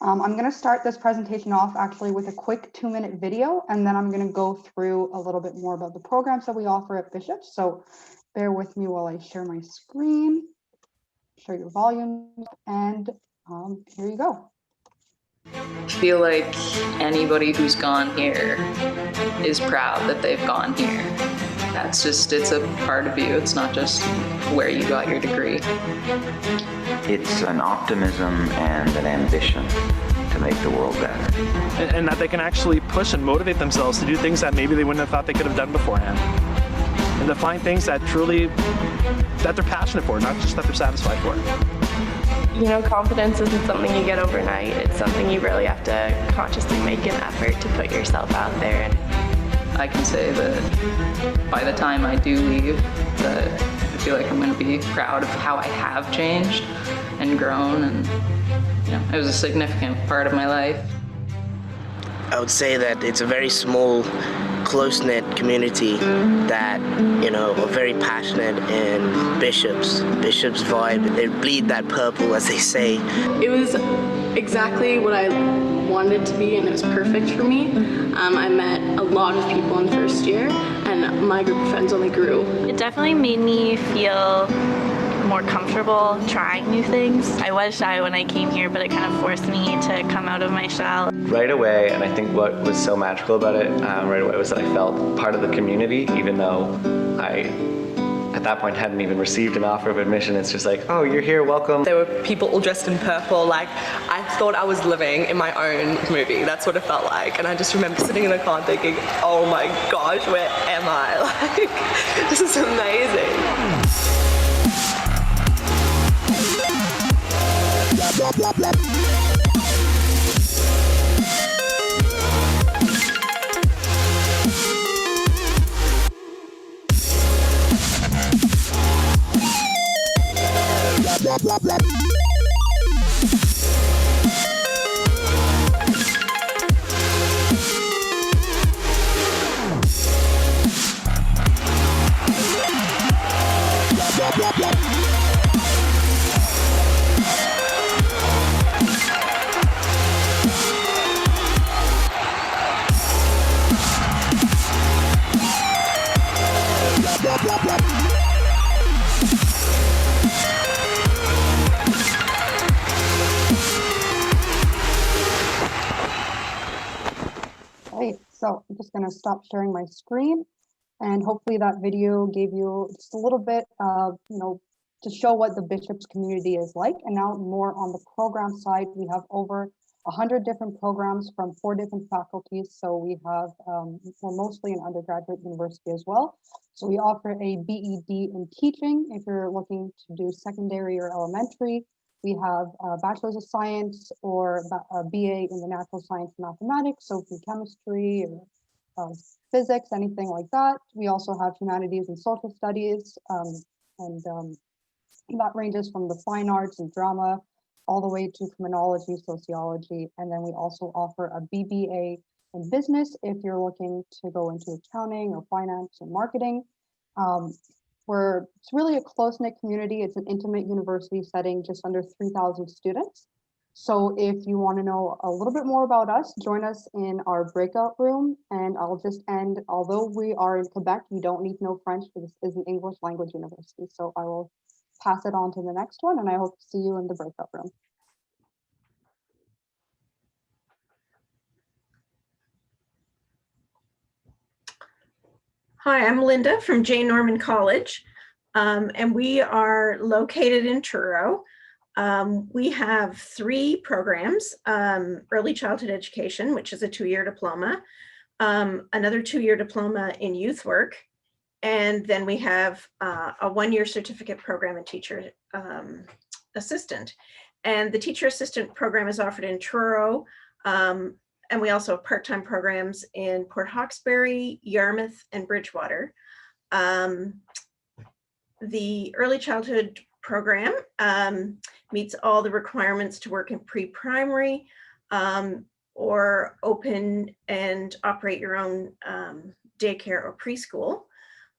I'm going to start this presentation off actually with a quick 2-minute video, and then I'm going to go through a little bit more about the programs that we offer at Bishops. So bear with me while I share my screen, share your volume, and here you go. I feel like anybody who's gone here is proud that they've gone here. That's just, it's a part of you. It's not just where you got your degree. It's an optimism and an ambition to make the world better. And that they can actually push and motivate themselves to do things that maybe they wouldn't have thought they could have done beforehand. And to find things that truly, that they're passionate for, not just that they're satisfied for. You know, confidence isn't something you get overnight. It's something you really have to consciously make an effort to put yourself out there. And I can say that by the time I do leave, that I feel like I'm going to be proud of how I have changed and grown, and you know, it was a significant part of my life. I would say that it's a very small, close-knit community that, you know, are very passionate in Bishops vibe. They bleed that purple, as they say. It was exactly what I wanted to be, and it was perfect for me. I met a lot of people in first year, and my group of friends only grew. It definitely made me feel more comfortable trying new things. I was shy when I came here, but it kind of forced me to come out of my shell. Right away, and I think what was so magical about it right away was that I felt part of the community, even though I, at that point, hadn't even received an offer of admission. It's just like, oh, you're here, welcome. There were people all dressed in purple, like I thought I was living in my own movie. That's what it felt like. And I just remember sitting in the car thinking, oh my gosh, where am I? Like, this is amazing. Right, so I'm just going to stop sharing my screen, and hopefully that video gave you just a little bit of, to show what the Bishops community is like. And now more on the program side, we have over 100 different programs from 4 different faculties. So we have, we're mostly an undergraduate university as well. So we offer a BEd in teaching if you're looking to do secondary or elementary. We have a Bachelor's of Science or a BA in the Natural Science and Mathematics, so from chemistry or physics, anything like that. We also have Humanities and Social Studies, and that ranges from the fine arts and drama all the way to criminology, sociology, and then we also offer a BBA in business if you're looking to go into accounting or finance and marketing. It's really a close-knit community. It's an intimate university setting, just under 3,000 students. So if you want to know a little bit more about us, join us in our breakout room. And I'll just end, although we are in Quebec, you don't need to know French, because this is an English language university. So I will pass it on to the next one, and I hope to see you in the breakout room. Hi, I'm Linda from J. Norman College, and we are located in Truro. We have 3 programs, early childhood education, which is a 2-year diploma, another 2-year diploma in youth work, and then we have a 1-year certificate program in teacher assistant. And the teacher assistant program is offered in Truro, and we also have part-time programs in Port Hawkesbury, Yarmouth, and Bridgewater. The early childhood program meets all the requirements to work in pre-primary or open and operate your own daycare or preschool.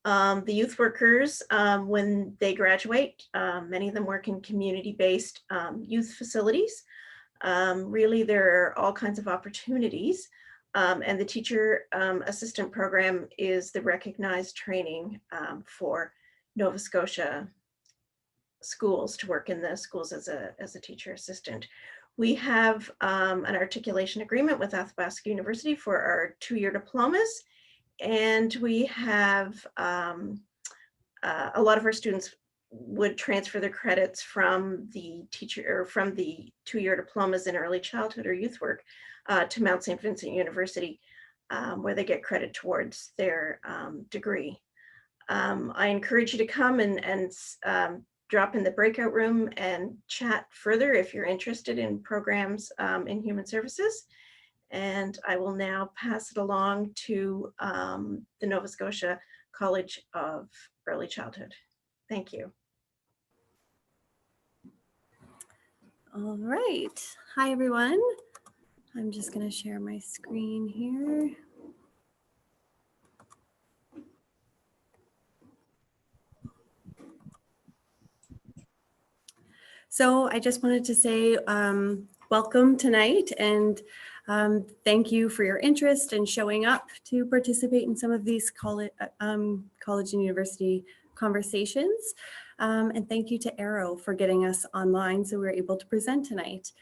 The youth workers, when they graduate, many of them work in community-based youth facilities. Really, there are all kinds of opportunities. And the teacher assistant program is the recognized training for Nova Scotia schools to work in the schools as a teacher assistant. We have an articulation agreement with Athabasca University for our 2-year diplomas, and we have a lot of our students would transfer their credits from the teacher or from the 2-year diplomas in early childhood or youth work to Mount St. Vincent University, where they get credit towards their degree. I encourage you to come and drop in the breakout room and chat further if you're interested in programs in human services. And I will now pass it along to the Nova Scotia College of Early Childhood. Thank you. All right. Hi, everyone. I'm just going to share my screen here. So I just wanted to say welcome tonight, and thank you for your interest in showing up to participate in some of these college and university conversations. And thank you to aarao for getting us online so we were able to present tonight.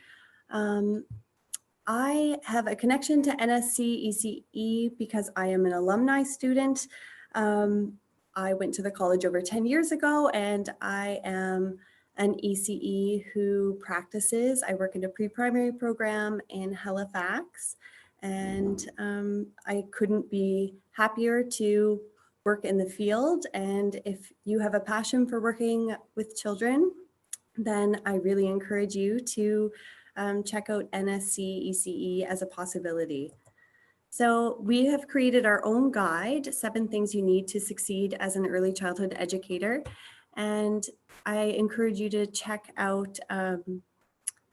I have a connection to NSC ECE because I am an alumni student. I went to the college over 10 years ago, and I am an ECE who practices. I work in a pre-primary program in Halifax, and I couldn't be happier to work in the field. And if you have a passion for working with children, then I really encourage you to check out NSC ECE as a possibility. So we have created our own guide, 7 things you need to succeed as an early childhood educator. And I encourage you to check out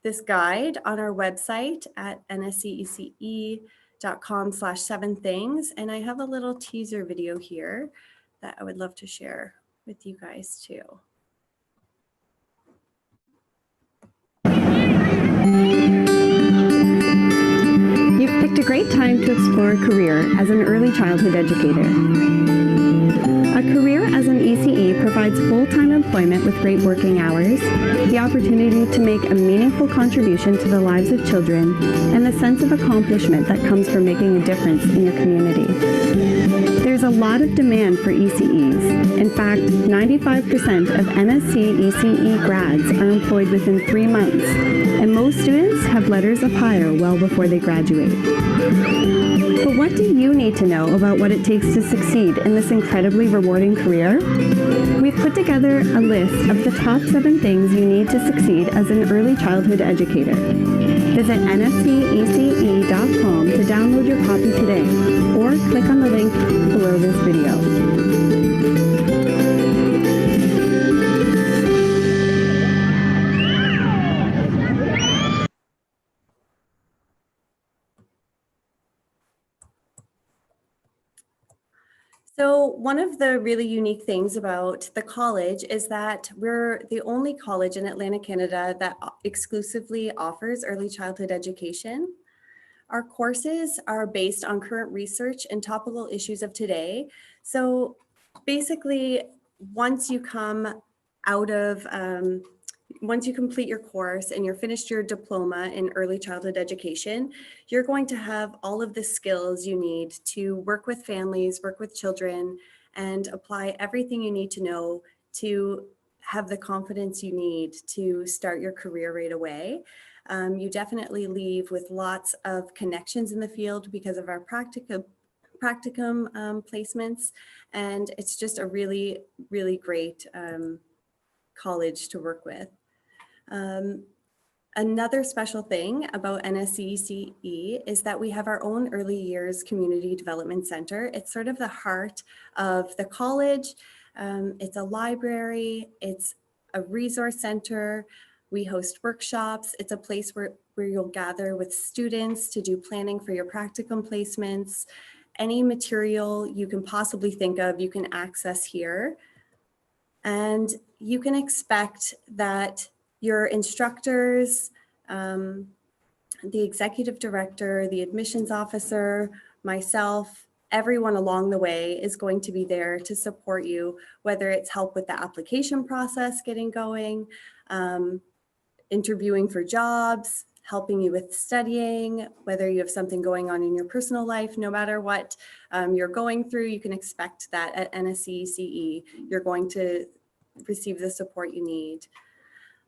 this guide on our website at nscece.com/7things. And I have a little teaser video here that I would love to share with you guys too. You've picked a great time to explore a career as an early childhood educator. A career as an ECE provides full-time employment with great working hours, the opportunity to make a meaningful contribution to the lives of children, and the sense of accomplishment that comes from making a difference in your community. There's a lot of demand for ECEs. In fact, 95% of NSC ECE grads are employed within 3 months, and most students have letters of hire well before they graduate. But what do you need to know about what it takes to succeed in this incredibly rewarding career? We've put together a list of the top 7 things you need to succeed as an early childhood educator. Visit nscece.com to download your copy today, or click on the link below this video. So one of the really unique things about the college is that we're the only college in Atlantic Canada that exclusively offers early childhood education. Our courses are based on current research and topical issues of today. So basically, once you come out of, once you complete your course and you're finished your diploma in early childhood education, you're going to have all of the skills you need to work with families, work with children, and apply everything you need to know to have the confidence you need to start your career right away. You definitely leave with lots of connections in the field because of our practicum placements, and it's just a really, really great college to work with. Another special thing about NSC ECE is that we have our own Early Years Community Development Center. It's sort of the heart of the college. It's a library, it's a resource center. We host workshops. It's a place where you'll gather with students to do planning for your practicum placements. Any material you can possibly think of, you can access here. And you can expect that your instructors the executive director, the admissions officer, myself, everyone along the way is going to be there to support you, whether it's help with the application process getting going, interviewing for jobs, helping you with studying, whether you have something going on in your personal life. No matter what you're going through, you can expect that at NSCECE, you're going to receive the support you need.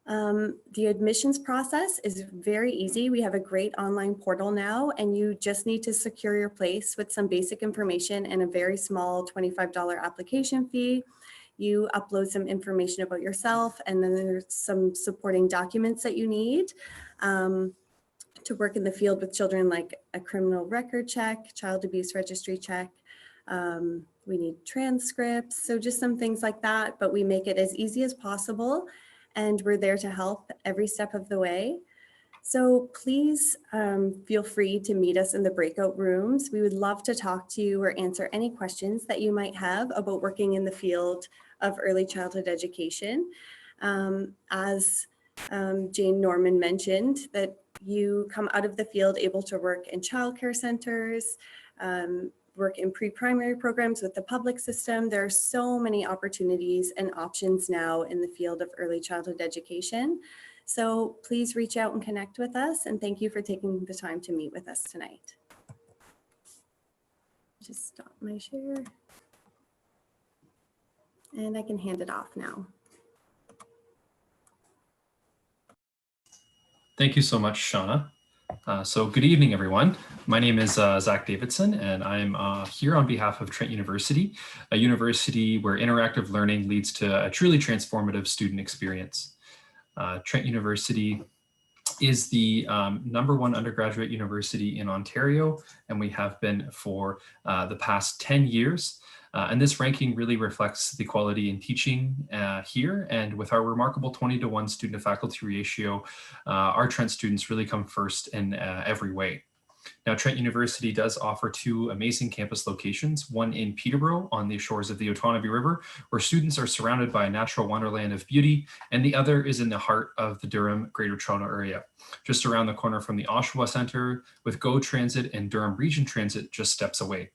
The admissions process is very easy. We have a great online portal now, and you just need to secure your place with some basic information and a very small $25 application fee. You upload some information about yourself, and then there's some supporting documents that you need to work in the field with children, like a criminal record check, child abuse registry check. We need transcripts, so just some things like that, but we make it as easy as possible, and we're there to help every step of the way. So please feel free to meet us in the breakout rooms. We would love to talk to you or answer any questions that you might have about working in the field of early childhood education. As Jane Norman mentioned, that you come out of the field able to work in childcare centers, work in pre-primary programs with the public system. There are so many opportunities and options now in the field of early childhood education. So please reach out and connect with us, and thank you for taking the time to meet with us tonight. Just stop my share. And I can hand it off now. Thank you so much, Shauna. So good evening, everyone. My name is Zach Davidson, and I'm here on behalf of Trent University, a university where interactive learning leads to a truly transformative student experience. Trent University is the #1 undergraduate university in Ontario, and we have been for the past 10 years. And this ranking really reflects the quality in teaching here. And with our remarkable 20-to-1 student to faculty ratio, our Trent students really come first in every way. Now, Trent University does offer 2 amazing campus locations, one in Peterborough on the shores of the Ottawa River, where students are surrounded by a natural wonderland of beauty, and the other is in the heart of the Durham Greater Toronto area, just around the corner from the Oshawa Centre, with GO Transit and Durham Region Transit just steps away.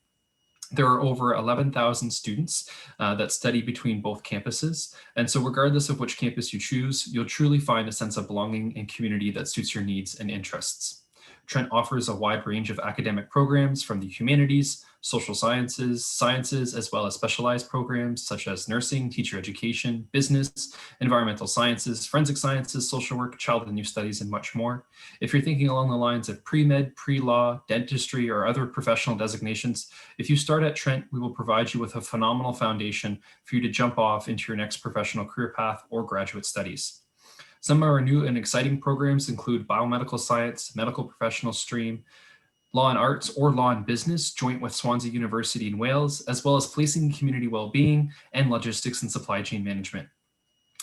There are over 11,000 students that study between both campuses. And so regardless of which campus you choose, you'll truly find a sense of belonging and community that suits your needs and interests. Trent offers a wide range of academic programs from the humanities, social sciences, as well as specialized programs such as nursing, teacher education, business, environmental sciences, forensic sciences, social work, child and youth studies, and much more. If you're thinking along the lines of pre-med, pre-law, dentistry, or other professional designations, if you start at Trent, we will provide you with a phenomenal foundation for you to jump off into your next professional career path or graduate studies. Some of our new and exciting programs include biomedical science, medical professional stream, law and arts, or law and business, joint with Swansea University in Wales, as well as policing and community well-being and logistics and supply chain management.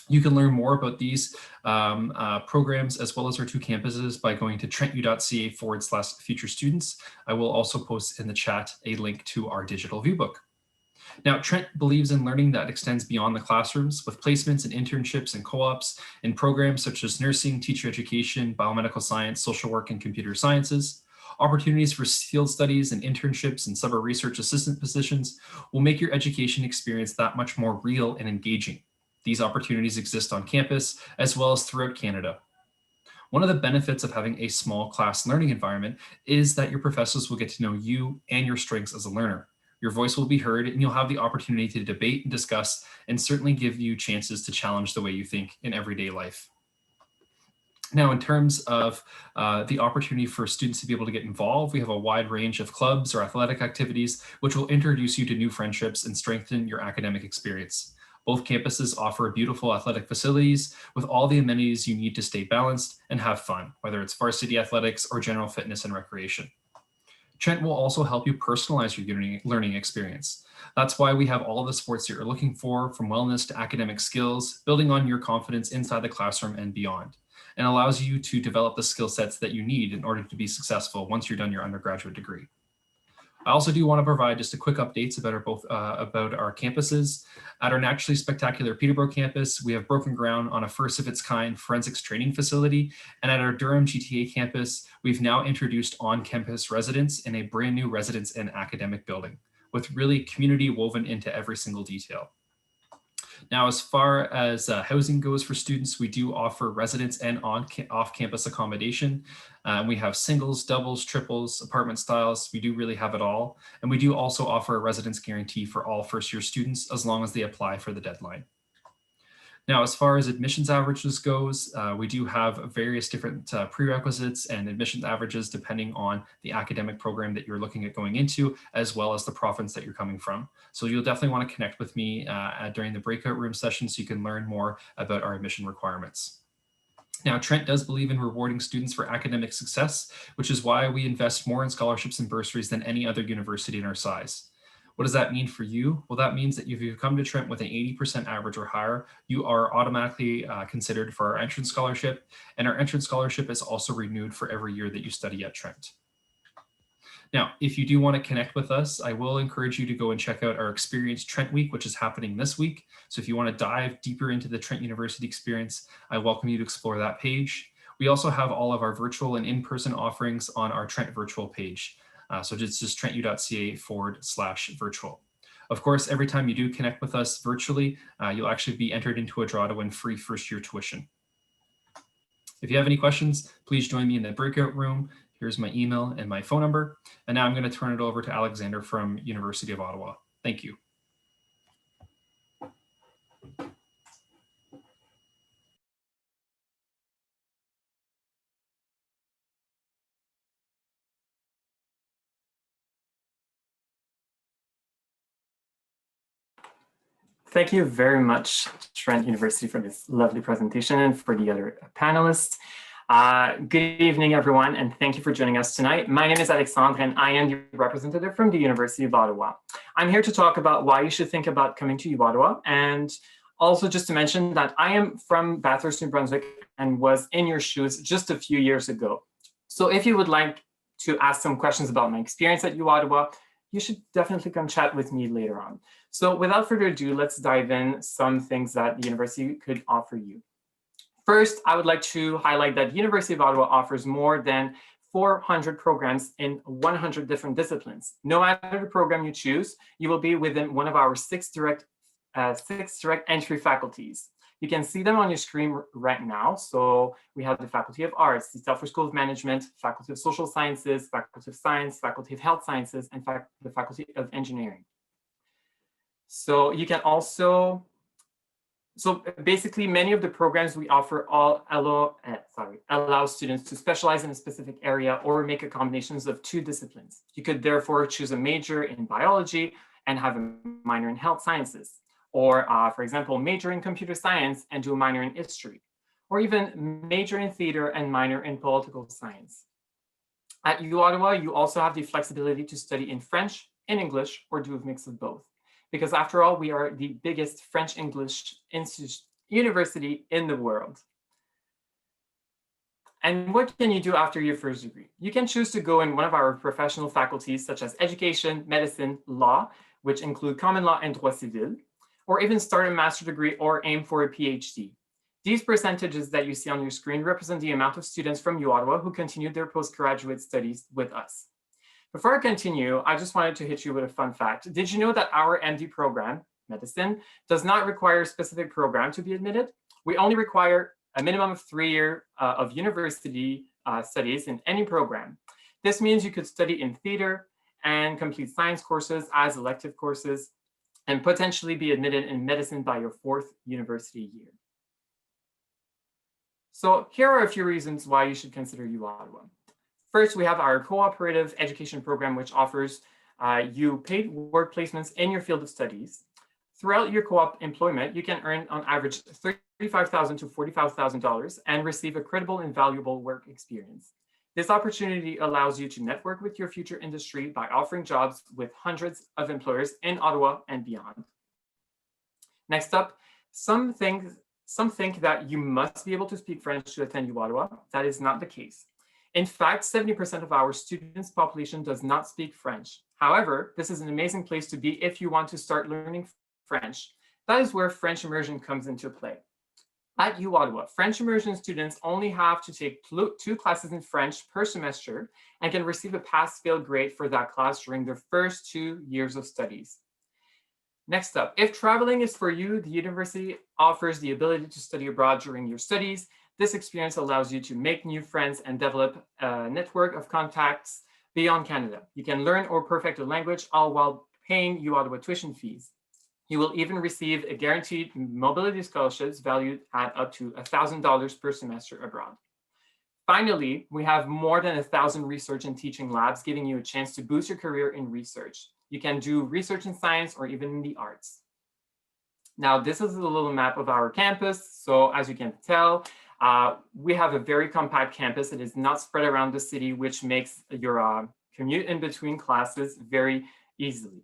You can learn more about these programs as well as our 2 campuses by going to trentu.ca/future students. I will also post in the chat a link to our digital viewbook. Now, Trent believes in learning that extends beyond the classrooms, with placements and internships and co-ops in programs such as nursing, teacher education, biomedical science, social work, and computer sciences. Opportunities for field studies and internships and summer research assistant positions will make your education experience that much more real and engaging. These opportunities exist on campus as well as throughout Canada. One of the benefits of having a small class learning environment is that your professors will get to know you and your strengths as a learner. Your voice will be heard, and you'll have the opportunity to debate and discuss, and certainly give you chances to challenge the way you think in everyday life. Now, in terms of the opportunity for students to be able to get involved, we have a wide range of clubs or athletic activities, which will introduce you to new friendships and strengthen your academic experience. Both campuses offer beautiful athletic facilities with all the amenities you need to stay balanced and have fun, whether it's varsity athletics or general fitness and recreation. Trent will also help you personalize your learning experience. That's why we have all the supports that you're looking for, from wellness to academic skills, building on your confidence inside the classroom and beyond, and allows you to develop the skill sets that you need in order to be successful once you're done your undergraduate degree. I also do want to provide just a quick updates about our campuses. At our naturally spectacular Peterborough campus, we have broken ground on a first of its kind forensics training facility. And at our Durham GTA campus, we've now introduced on-campus residence in a brand new residence and academic building with really community woven into every single detail. Now, as far as housing goes for students, we do offer residence and off-campus accommodation. We have singles, doubles, triples, apartment styles. We do really have it all. And we do also offer a residence guarantee for all first-year students as long as they apply for the deadline. Now, as far as admissions averages goes, we do have various different prerequisites and admissions averages depending on the academic program that you're looking at going into, as well as the province that you're coming from. So you'll definitely want to connect with me during the breakout room session so you can learn more about our admission requirements. Now, Trent does believe in rewarding students for academic success, which is why we invest more in scholarships and bursaries than any other university in our size. What does that mean for you? Well, that means that if you come to Trent with an 80% average or higher, you are automatically considered for our entrance scholarship. And our entrance scholarship is also renewed for every year that you study at Trent. Now, if you do want to connect with us, I will encourage you to go and check out our Experience Trent Week, which is happening this week. So if you want to dive deeper into the Trent University experience, I welcome you to explore that page. We also have all of our virtual and in-person offerings on our Trent virtual page. So it's just trentu.ca/virtual. Of course, every time you do connect with us virtually, you'll actually be entered into a draw to win free first-year tuition. If you have any questions, please join me in the breakout room. Here's my email and my phone number. And now I'm going to turn it over to Alexander from University of Ottawa. Thank you. Thank you very much, Trent University, for this lovely presentation and for the other panelists. Good evening, everyone, and thank you for joining us tonight. My name is Alexandre, and I am the representative from the University of Ottawa. I'm here to talk about why you should think about coming to Ottawa, and also just to mention that I am from Bathurst, New Brunswick, and was in your shoes just a few years ago. So if you would like to ask some questions about my experience at Ottawa, you should definitely come chat with me later on. So without further ado, let's dive in some things that the university could offer you. First, I would like to highlight that the University of Ottawa offers more than 400 programs in 100 different disciplines. No matter the program you choose, you will be within one of our six direct entry faculties. You can see them on your screen right now. So we have the Faculty of Arts, the Telford School of Management, Faculty of Social Sciences, Faculty of Science, Faculty of Health Sciences, and the Faculty of Engineering. So you can also, basically many of the programs we offer allow students to specialize in a specific area or make a combinations of two disciplines. You could therefore choose a major in biology and have a minor in health sciences. Or for example, major in computer science and do a minor in history, or even major in theater and minor in political science. At Ottawa, you also have the flexibility to study in French, in English, or do a mix of both. Because after all, we are the biggest French-English university in the world. And what can you do after your first degree? You can choose to go in one of our professional faculties, such as education, medicine, law, which include common law and droit civil, or even start a master's degree or aim for a PhD. These percentages that you see on your screen represent the amount of students from Ottawa who continued their postgraduate studies with us. Before I continue, I just wanted to hit you with a fun fact. Did you know that our MD program, medicine, does not require a specific program to be admitted? We only require a minimum of 3 years of university studies in any program. This means you could study in theater and complete science courses as elective courses, and potentially be admitted in medicine by your 4th university year. So here are a few reasons why you should consider Ottawa. First, we have our cooperative education program, which offers you paid work placements in your field of studies. Throughout your co-op employment, you can earn on average $35,000 to $45,000 and receive a credible and valuable work experience. This opportunity allows you to network with your future industry by offering jobs with hundreds of employers in Ottawa and beyond. Next up, some think that you must be able to speak French to attend Ottawa. That is not the case. In fact, 70% of our students' population does not speak French. However, this is an amazing place to be if you want to start learning French. That is where French immersion comes into play. At U Ottawa, French immersion students only have to take 2 classes in French per semester and can receive a pass-fail grade for that class during their first 2 years of studies. Next up, if traveling is for you, the university offers the ability to study abroad during your studies. This experience allows you to make new friends and develop a network of contacts beyond Canada. You can learn or perfect a language, all while paying U Ottawa tuition fees. You will even receive a guaranteed mobility scholarships valued at up to $1,000 per semester abroad. Finally, we have more than 1,000 research and teaching labs, giving you a chance to boost your career in research. You can do research in science or even in the arts. Now, this is a little map of our campus. So as you can tell, we have a very compact campus. It is not spread around the city, which makes your commute in between classes very easily.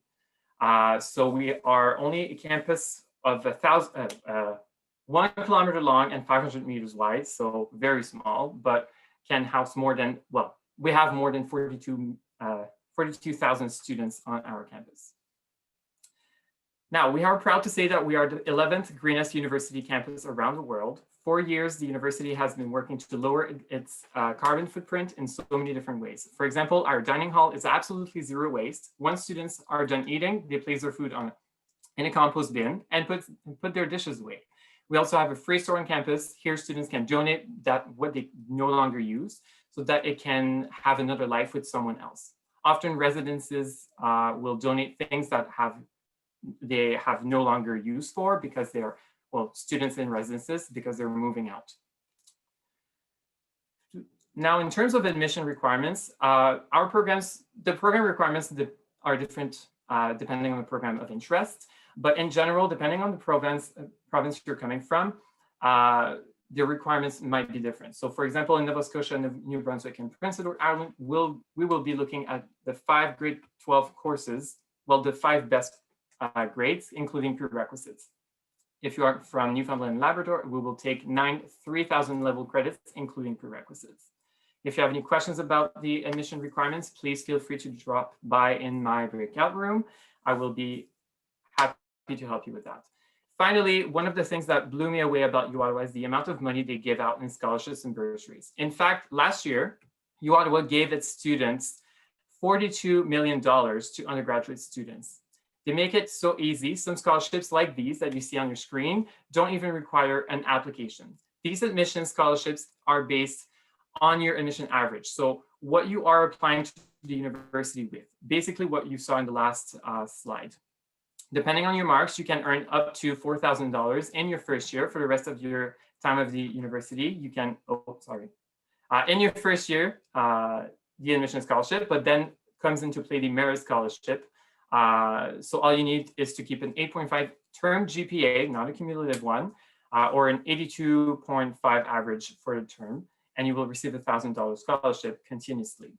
So we are only a campus of 1 kilometer long and 500 meters wide, so very small, but can house more than, well, we have more than 42,000 students on our campus. Now, we are proud to say that we are the 11th greenest university campus around the world. For years, the university has been working to lower its carbon footprint in so many different ways. For example, our dining hall is absolutely zero waste. Once students are done eating, they place their food in a compost bin and put their dishes away. We also have a free store on campus. Here, students can donate what they no longer use so that it can have another life with someone else. Often residences will donate things that they have no longer use for because they're, well, students in residences because they're moving out. Now, in terms of admission requirements, the program requirements are different depending on the program of interest. But in general, depending on the province you're coming from, the requirements might be different. So for example, in Nova Scotia, New Brunswick, and Prince Edward Island, we will be looking at the 5 grade 12 courses, well, the 5 best grades, including prerequisites. If you are from Newfoundland and Labrador, we will take 9 3,000 level credits, including prerequisites. If you have any questions about the admission requirements, please feel free to drop by in my breakout room. I will be happy to help you with that. Finally, one of the things that blew me away about U Ottawa is the amount of money they give out in scholarships and bursaries. In fact, last year, U Ottawa gave its students $42 million to undergraduate students. They make it so easy. Some scholarships like these that you see on your screen don't even require an application. These admission scholarships are based on your admission average. So what you are applying to the university with, basically what you saw in the last slide. Depending on your marks, you can earn up to $4,000 in your first year. For the rest of your time of the university, you can, in your first year, the admission scholarship, but then comes into play the merit scholarship. So all you need is to keep an 8.5 term GPA, not a cumulative one, or an 82.5 average for the term, and you will receive a $1,000 scholarship continuously.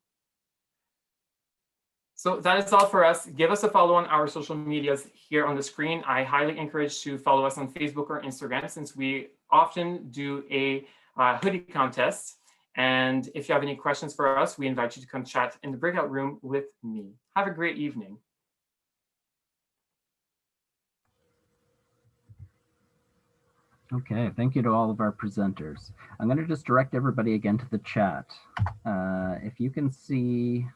So that is all for us. Give us a follow on our social medias here on the screen. I highly encourage to follow us on Facebook or Instagram, since we often do a hoodie contest. And if you have any questions for us, we invite you to come chat in the breakout room with me. Have a great evening. Okay, thank you to all of our presenters. I'm going to just direct everybody again to the chat. If you can see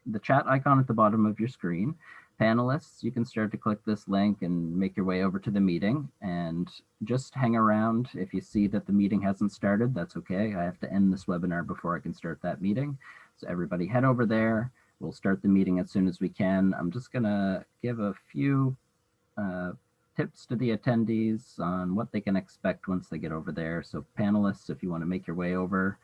the chat icon at the bottom of your screen, panelists, you can start to click this link and make your way over to the meeting, and just hang around. If you see that the meeting hasn't started, that's okay. I have to end this webinar before I can start that meeting. So everybody head over there. We'll start the meeting as soon as we can. I'm just gonna give a few tips to the attendees on what they can expect once they get over there. So panelists, if you want to make your way over,